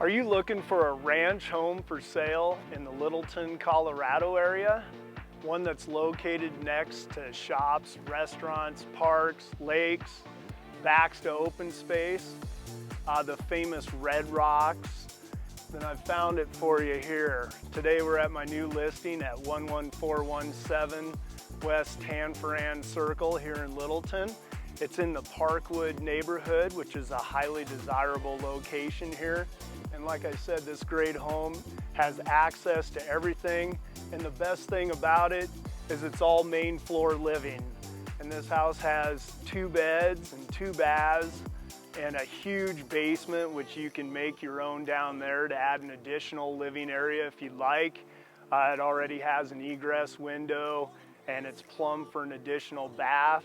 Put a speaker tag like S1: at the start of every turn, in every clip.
S1: Are you looking for a ranch home for sale in the Littleton, Colorado area? One that's located next to shops, restaurants, parks, lakes, backs to open space, the famous Red Rocks. Then I've found it for you here. Today we're at my new listing at 11417 West Tanforan Circle here in Littleton. It's in the Parkwood neighborhood, which is a highly desirable location here. And like I said, this great home has access to everything. And the best thing about it is it's all main floor living. And this house has 2 beds and 2 baths and a huge basement, which you can make your own down there to add an additional living area if you'd like. It already has an egress window and it's plumbed for an additional bath.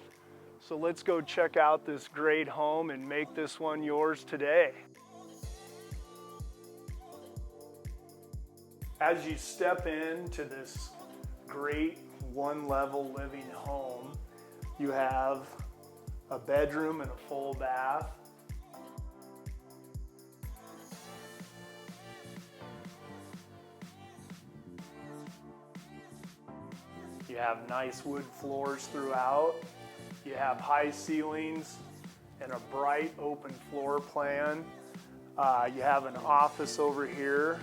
S1: So let's go check out this great home and make this one yours today. As you step into this great one-level living home, you have a bedroom and a full bath. You have nice wood floors throughout. You have high ceilings and a bright open floor plan. You have an office over here,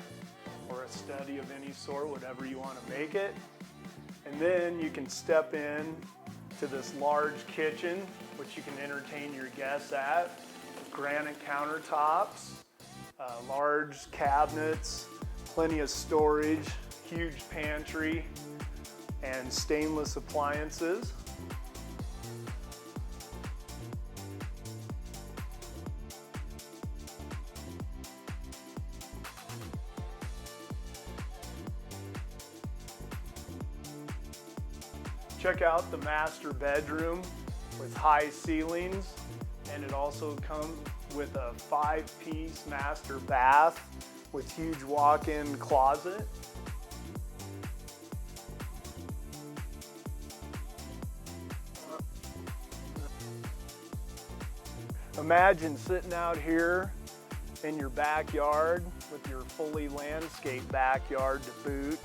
S1: or a study of any sort, whatever you want to make it. And then you can step in to this large kitchen, which you can entertain your guests at. Granite countertops, large cabinets, plenty of storage, huge pantry, and stainless appliances. Check out the master bedroom with high ceilings, and it also comes with a 5-piece master bath with huge walk-in closet. Imagine sitting out here in your backyard with your fully landscaped backyard to boot,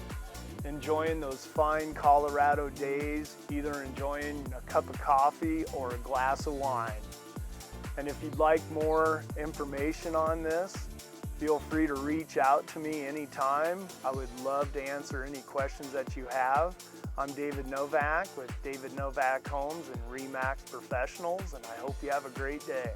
S1: enjoying those fine Colorado days, either enjoying a cup of coffee or a glass of wine. And if you'd like more information on this, feel free to reach out to me anytime. I would love to answer any questions that you have. I'm David Novak with David Novak Homes and RE/MAX Professionals, and I hope you have a great day.